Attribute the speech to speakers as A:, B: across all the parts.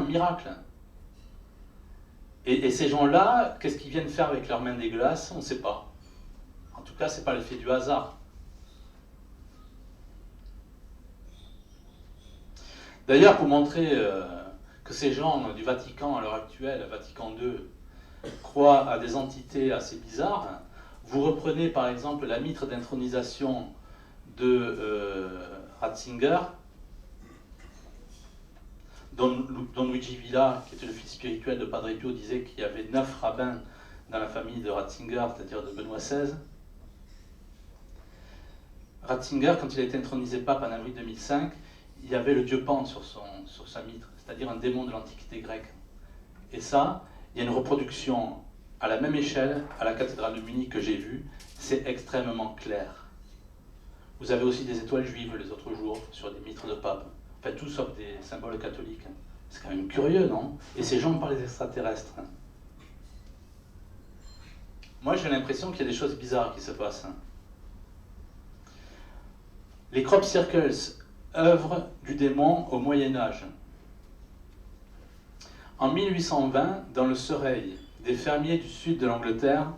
A: miracle. Et ces gens-là, qu'est-ce qu'ils viennent faire avec leurs mains dégueulasses? On ne sait pas. En tout cas, ce n'est pas l'effet du hasard. D'ailleurs, pour montrer que ces gens du Vatican à l'heure actuelle, Vatican II, croient à des entités assez bizarres, vous reprenez par exemple la mitre d'intronisation de Ratzinger, Don Luigi Villa, qui était le fils spirituel de Padre Pio, disait qu'il y avait 9 rabbins dans la famille de Ratzinger, c'est-à-dire de Benoît XVI. Ratzinger, quand il a été intronisé pape en avril 2005, il y avait le dieu Pan sur sa mitre, c'est-à-dire un démon de l'Antiquité grecque. Et ça, il y a une reproduction à la même échelle à la cathédrale de Munich que j'ai vue, c'est extrêmement clair. Vous avez aussi des étoiles juives les autres jours sur des mitres de pape. Enfin, tout sauf des symboles catholiques. C'est quand même curieux, non? Et ces gens parlent des extraterrestres. Moi, j'ai l'impression qu'il y a des choses bizarres qui se passent. Les crop circles, œuvre du démon au Moyen-Âge. En 1820, dans le Surrey, des fermiers du sud de l'Angleterre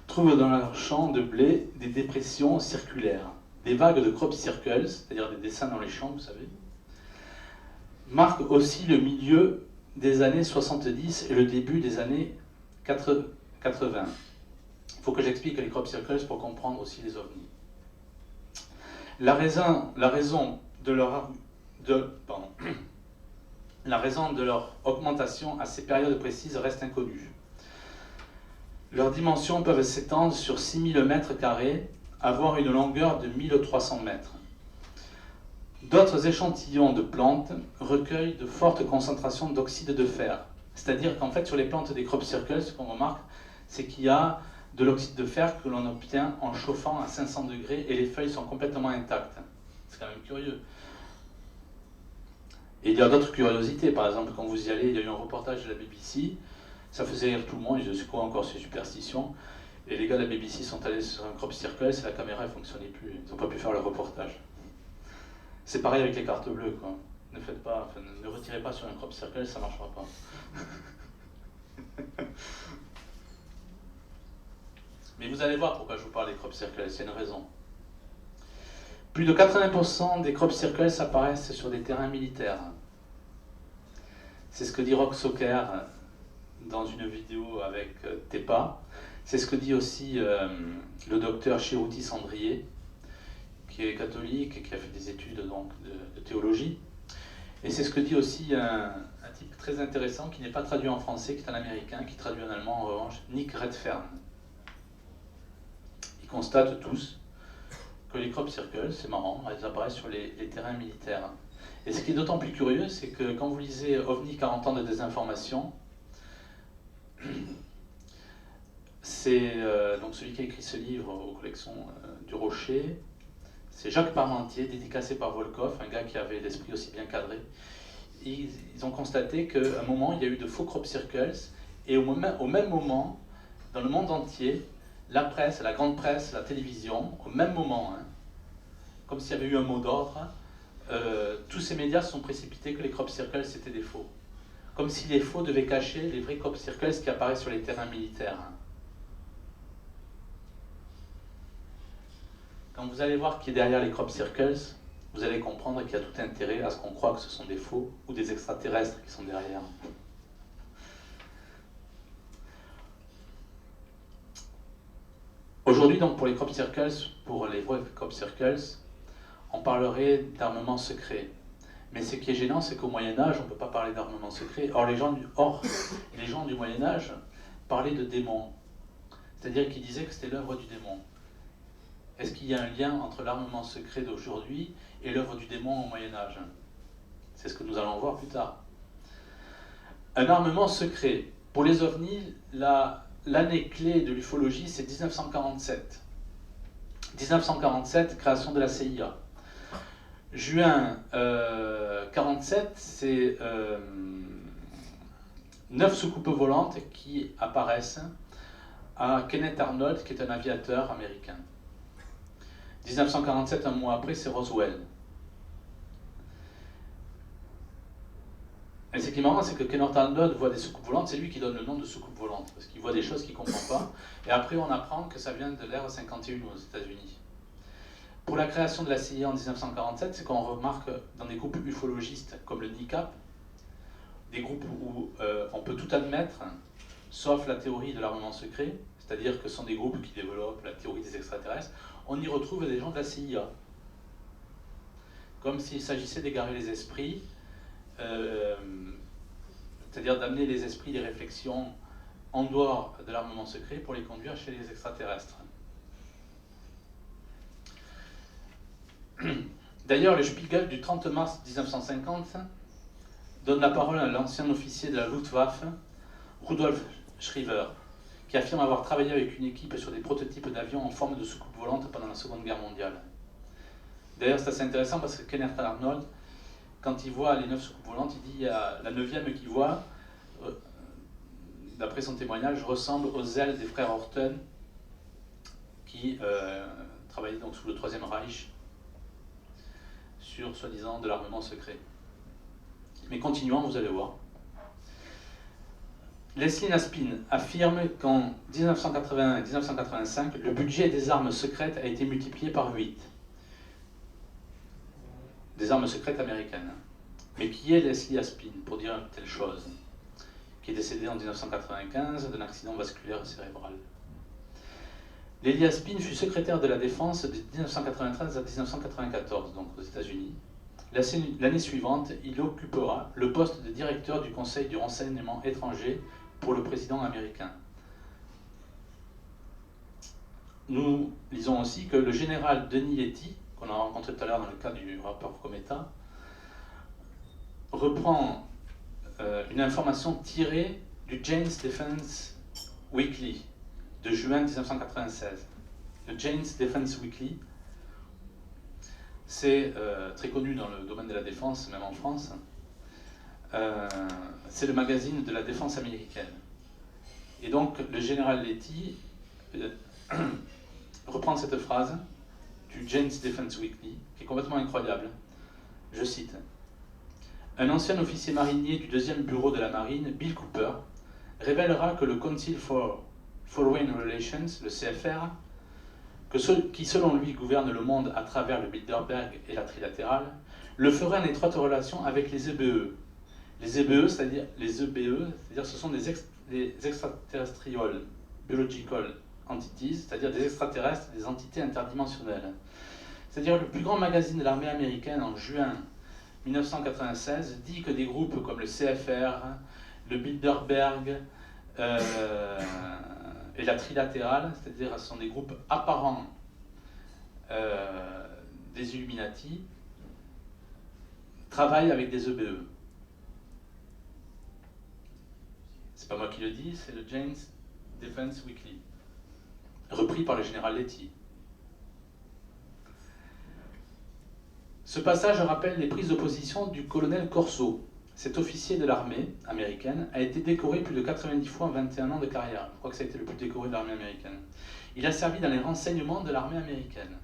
A: trouvent dans leurs champs de blé des dépressions circulaires. Des vagues de crop circles, c'est-à-dire des dessins dans les champs, vous savez, marquent aussi le milieu des années 70 et le début des années 80. Il faut que j'explique les crop circles pour comprendre aussi les ovnis. La raison de leur augmentation à ces périodes précises reste inconnue. Leurs dimensions peuvent s'étendre sur 6000 mètres carrés, avoir une longueur de 1300 mètres. D'autres échantillons de plantes recueillent de fortes concentrations d'oxyde de fer. C'est-à-dire qu'en fait, sur les plantes des crop circles, ce qu'on remarque, c'est qu'il y a de l'oxyde de fer que l'on obtient en chauffant à 500 degrés et les feuilles sont complètement intactes. C'est quand même curieux. Et il y a d'autres curiosités. Par exemple, quand vous y allez, il y a eu un reportage de la BBC, ça faisait rire tout le monde, ils disaient c'est quoi encore ces superstitions? Et les gars de la BBC sont allés sur un crop circle et la caméra ne fonctionnait plus, ils n'ont pas pu faire le reportage. C'est pareil avec les cartes bleues, quoi. Ne retirez pas sur un crop circle, ça ne marchera pas. Mais vous allez voir pourquoi je vous parle des crop circles, c'est une raison. Plus de 80% des crop circles apparaissent sur des terrains militaires. C'est ce que dit Rock Socker dans une vidéo avec Tepa. C'est ce que dit aussi le docteur Chiruti Sandrier, qui est catholique et qui a fait des études donc, de théologie. Et c'est ce que dit aussi un type très intéressant qui n'est pas traduit en français, qui est un américain, qui traduit en allemand en revanche, Nick Redfern. Ils constatent tous que les crop circles, c'est marrant, elles apparaissent sur les terrains militaires. Et ce qui est d'autant plus curieux, c'est que quand vous lisez OVNI 40 ans de désinformation, c'est donc celui qui a écrit ce livre aux collections du Rocher, c'est Jacques Parmentier, dédicacé par Volkov, un gars qui avait l'esprit aussi bien cadré. Ils ont constaté qu'à un moment, il y a eu de faux crop circles, et au même moment, dans le monde entier, la presse, la grande presse, la télévision, au même moment, comme s'il y avait eu un mot d'ordre, tous ces médias se sont précipités que les crop circles c'était des faux. Comme si les faux devaient cacher les vrais crop circles qui apparaissent sur les terrains militaires. Quand vous allez voir qui est derrière les crop circles, vous allez comprendre qu'il y a tout intérêt à ce qu'on croit que ce sont des faux ou des extraterrestres qui sont derrière. Aujourd'hui, donc, pour les crop circles, pour les vrais crop circles, on parlerait d'armement secret. Mais ce qui est gênant, c'est qu'au Moyen-Âge, on ne peut pas parler d'armement secret. Or, les gens du Moyen-Âge parlaient de démons. C'est-à-dire qu'ils disaient que c'était l'œuvre du démon. Est-ce qu'il y a un lien entre l'armement secret d'aujourd'hui et l'œuvre du démon au Moyen-Âge? C'est ce que nous allons voir plus tard. Un armement secret. Pour les ovnis, l'année clé de l'ufologie, c'est 1947. 1947, création de la CIA. Juin 1947, c'est 9 soucoupes volantes qui apparaissent à Kenneth Arnold, qui est un aviateur américain. 1947, un mois après, c'est Roswell. Et ce qui est marrant, c'est que Kenneth Arnold voit des soucoupes volantes, c'est lui qui donne le nom de soucoupe volante, parce qu'il voit des choses qu'il ne comprend pas. Et après, on apprend que ça vient de l'ère 51 aux États-Unis. Pour la création de la CIA en 1947, c'est qu'on remarque dans des groupes ufologistes comme le NICAP, des groupes où on peut tout admettre, sauf la théorie de l'armement secret, c'est-à-dire que ce sont des groupes qui développent la théorie des extraterrestres, on y retrouve des gens de la CIA. Comme s'il s'agissait d'égarer les esprits, c'est-à-dire d'amener les esprits des réflexions en dehors de l'armement secret pour les conduire chez les extraterrestres. D'ailleurs, le Spiegel du 30 mars 1950 donne la parole à l'ancien officier de la Luftwaffe, Rudolf Schriever, qui affirme avoir travaillé avec une équipe sur des prototypes d'avions en forme de soucoupe volante pendant la Seconde Guerre mondiale. D'ailleurs, c'est assez intéressant parce que Kenneth Arnold, quand il voit les 9 soucoupes volantes, il dit il y a la 9e qu'il voit, d'après son témoignage, ressemble aux ailes des frères Horten qui travaillaient donc sous le Troisième Reich sur, soi-disant, de l'armement secret. Mais continuons, vous allez voir. Leslie Naspin affirme qu'en 1981 et 1985, le budget des armes secrètes a été multiplié par 8. Des armes secrètes américaines. Mais qui est Leslie Aspin pour dire une telle chose? Qui est décédé en 1995 d'un accident vasculaire cérébral. Leslie Aspin fut secrétaire de la Défense de 1993 à 1994, donc aux États-Unis. L'année suivante, il occupera le poste de directeur du Conseil du renseignement étranger pour le président américain. Nous lisons aussi que le général Denis Letty, qu'on a rencontré tout à l'heure dans le cadre du rapport Cometa, reprend une information tirée du Jane's Defense Weekly de juin 1996. Le Jane's Defense Weekly, c'est très connu dans le domaine de la défense, même en France. C'est le magazine de la défense américaine. Et donc, le général Letty reprend cette phrase du Jane's Defense Weekly, qui est complètement incroyable. Je cite. Un ancien officier marinier du 2e bureau de la marine, Bill Cooper, révélera que le Council for Foreign Relations, le CFR, qui selon lui gouverne le monde à travers le Bilderberg et la trilatérale, le ferait en étroite relation avec les EBE. Les EBE, c'est-à-dire ce sont des extraterrestrial biological entities, c'est-à-dire des extraterrestres, des entités interdimensionnelles. C'est-à-dire le plus grand magazine de l'armée américaine en juin 1996 dit que des groupes comme le CFR, le Bilderberg et la trilatérale, c'est-à-dire ce sont des groupes apparents des Illuminati, travaillent avec des EBE. C'est pas moi qui le dis, c'est le Jane's Defense Weekly, repris par le général Letty. Ce passage rappelle les prises de position du colonel Corso. Cet officier de l'armée américaine a été décoré plus de 90 fois en 21 ans de carrière. Je crois que ça a été le plus décoré de l'armée américaine. Il a servi dans les renseignements de l'armée américaine.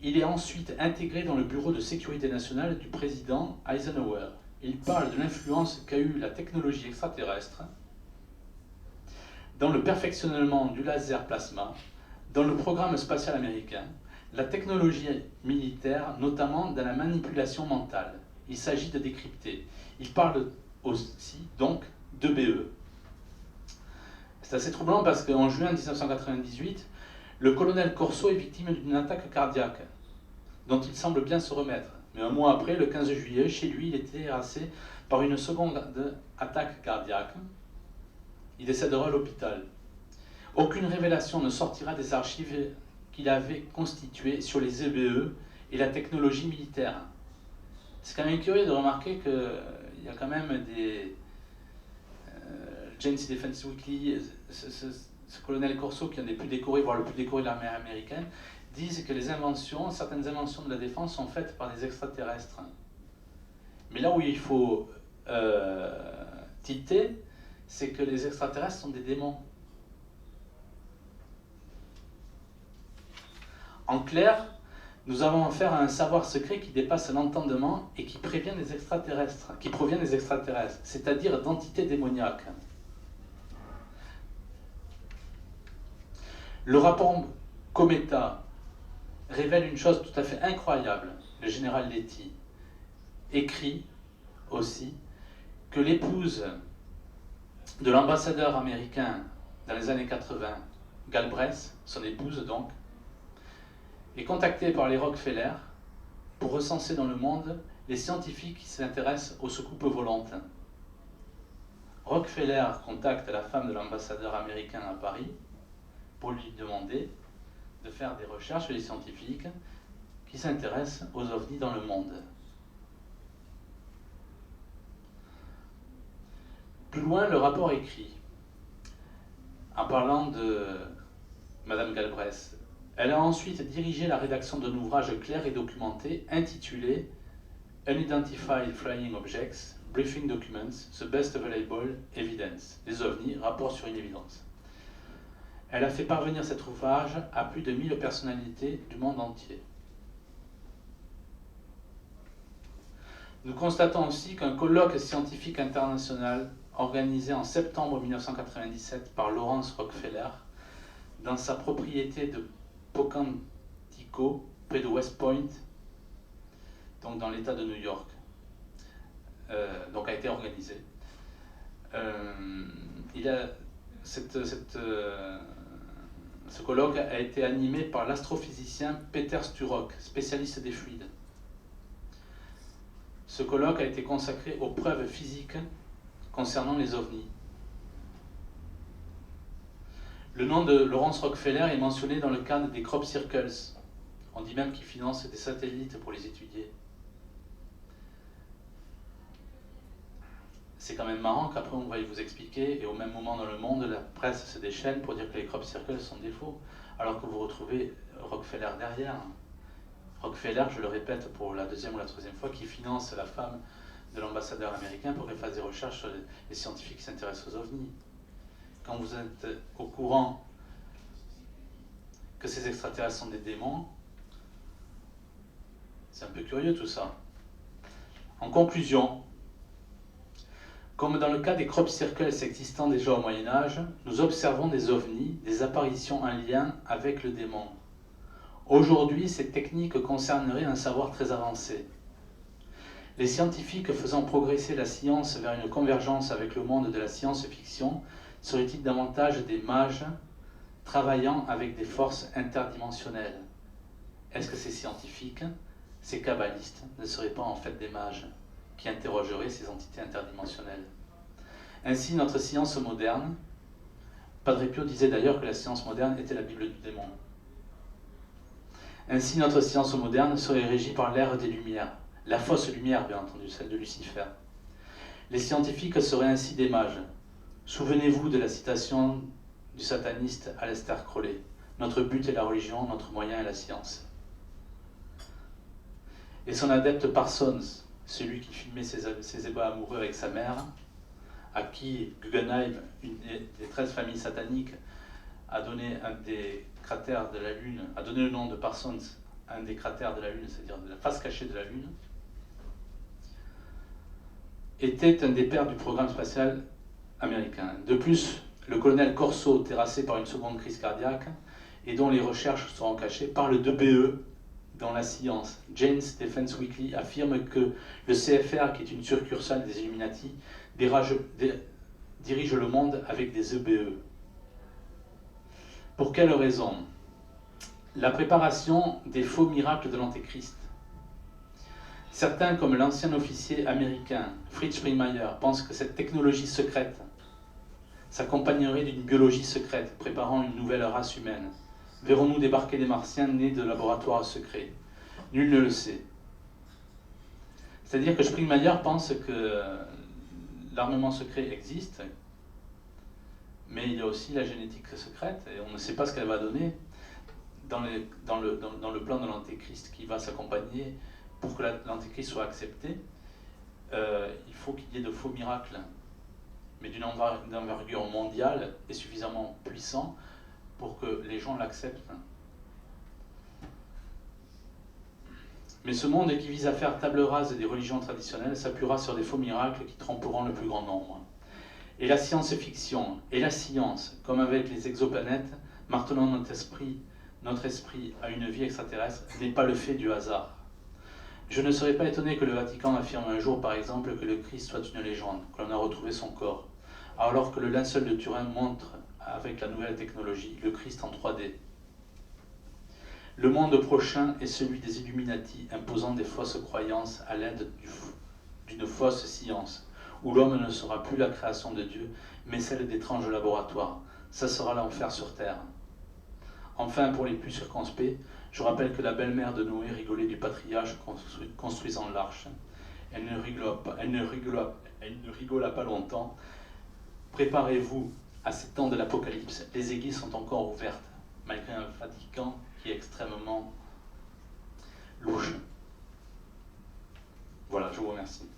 A: Il est ensuite intégré dans le bureau de sécurité nationale du président Eisenhower. Il parle de l'influence qu'a eue la technologie extraterrestre dans le perfectionnement du laser plasma, dans le programme spatial américain, la technologie militaire, notamment dans la manipulation mentale. Il s'agit de décrypter. Il parle aussi, donc, d'EBE. C'est assez troublant parce qu'en juin 1998, le colonel Corso est victime d'une attaque cardiaque, dont il semble bien se remettre. Mais un mois après, le 15 juillet, chez lui, il était terrassé par une seconde attaque cardiaque. Il décédera à l'hôpital. Aucune révélation ne sortira des archives qu'il avait constituées sur les EBE et la technologie militaire. C'est quand même curieux de remarquer qu'il y a quand même des... Jane's Defense Weekly, ce colonel Corso, qui est un des plus décorés, voire le plus décoré de l'armée américaine, disent que certaines inventions de la défense sont faites par des extraterrestres. Mais là où il faut tilter, c'est que les extraterrestres sont des démons. En clair, Nous avons affaire à un savoir secret qui dépasse l'entendement et qui provient des extraterrestres, c'est-à-dire d'entités démoniaques. Le rapport Cometa révèle une chose tout à fait incroyable. Le général Letty écrit aussi que l'épouse de l'ambassadeur américain dans les années 80, Galbraith, son épouse donc, est contactée par les Rockefeller pour recenser dans le monde les scientifiques qui s'intéressent aux soucoupes volantes. Rockefeller contacte la femme de l'ambassadeur américain à Paris pour lui demander de faire des recherches sur les scientifiques qui s'intéressent aux ovnis dans le monde. Plus loin, le rapport écrit, en parlant de Madame Galbraith, elle a ensuite dirigé la rédaction d'un ouvrage clair et documenté intitulé Unidentified Flying Objects, Briefing Documents, The Best Available Evidence, les ovnis, rapport sur une évidence. Elle a fait parvenir cet ouvrage à plus de 1000 personnalités du monde entier. Nous constatons aussi qu'un colloque scientifique international organisé en septembre 1997 par Lawrence Rockefeller dans sa propriété de Pocantico, près de West Point, donc dans l'État de New York, donc a été organisé. Ce colloque a été animé par l'astrophysicien Peter Sturrock, spécialiste des fluides. Ce colloque a été consacré aux preuves physiques concernant les ovnis. Le nom de Lawrence Rockefeller est mentionné dans le cadre des crop circles. On dit même qu'il finance des satellites pour les étudier. C'est quand même marrant qu'après on va vous expliquer, et au même moment dans le monde, la presse se déchaîne pour dire que les crop circles sont des faux, alors que vous retrouvez Rockefeller derrière. Rockefeller, je le répète pour la deuxième ou la troisième fois, qui finance la femme de l'ambassadeur américain pour qu'elle fasse des recherches sur les scientifiques qui s'intéressent aux ovnis. Quand vous êtes au courant que ces extraterrestres sont des démons, c'est un peu curieux tout ça. En conclusion, comme dans le cas des crop circles existant déjà au Moyen-Âge, nous observons des ovnis, des apparitions en lien avec le démon. Aujourd'hui, ces techniques concerneraient un savoir très avancé. Les scientifiques faisant progresser la science vers une convergence avec le monde de la science-fiction seraient-ils davantage des mages travaillant avec des forces interdimensionnelles? Est-ce que ces scientifiques, ces kabbalistes, ne seraient pas en fait des mages qui interrogeraient ces entités interdimensionnelles? Ainsi, notre science moderne, Padre Pio disait d'ailleurs que la science moderne était la Bible du démon. Ainsi, notre science moderne serait régie par l'ère des Lumières, la fausse lumière, bien entendu, celle de Lucifer. Les scientifiques seraient ainsi des mages. Souvenez-vous de la citation du sataniste Aleister Crowley. Notre but est la religion, notre moyen est la science. Et son adepte Parsons, celui qui filmait ses ébats amoureux avec sa mère, à qui Guggenheim, une des 13 familles sataniques, a donné un des cratères de la Lune, a donné le nom de Parsons à un des cratères de la Lune, c'est-à-dire de la face cachée de la Lune, était un des pères du programme spatial américain. De plus, le colonel Corso, terrassé par une seconde crise cardiaque, et dont les recherches seront cachées, parle d'EBE dans la science. Jane's Defense Weekly affirme que le CFR, qui est une succursale des Illuminati, dirige le monde avec des EBE. Pour quelle raison? La préparation des faux miracles de l'Antéchrist. Certains, comme l'ancien officier américain Fritz Springmeier, pensent que cette technologie secrète s'accompagnerait d'une biologie secrète, préparant une nouvelle race humaine. Verrons-nous débarquer des Martiens nés de laboratoires secrets? Nul ne le sait. C'est-à-dire que Springmeier pense que l'armement secret existe, mais il y a aussi la génétique secrète, et on ne sait pas ce qu'elle va donner dans le plan de l'Antéchrist qui va s'accompagner. Pour que l'Antéchrist soit accepté, il faut qu'il y ait de faux miracles, mais d'une envergure mondiale et suffisamment puissant pour que les gens l'acceptent. Mais ce monde qui vise à faire table rase des religions traditionnelles s'appuiera sur des faux miracles qui tromperont le plus grand nombre. Et la science-fiction et la science, comme avec les exoplanètes, maintenant notre esprit à une vie extraterrestre, n'est pas le fait du hasard. Je ne serais pas étonné que le Vatican affirme un jour, par exemple, que le Christ soit une légende, que l'on a retrouvé son corps, alors que le linceul de Turin montre, avec la nouvelle technologie, le Christ en 3D. Le monde prochain est celui des Illuminati imposant des fausses croyances à l'aide d'une fausse science, où l'homme ne sera plus la création de Dieu, mais celle d'étranges laboratoires. Ça sera l'enfer sur Terre. Enfin, pour les plus circonspects, je rappelle que la belle-mère de Noé rigolait du patriarche construisant l'arche. Elle ne rigola pas longtemps. Préparez-vous à ces temps de l'Apocalypse. Les églises sont encore ouvertes, malgré un Vatican qui est extrêmement louche. Voilà, je vous remercie.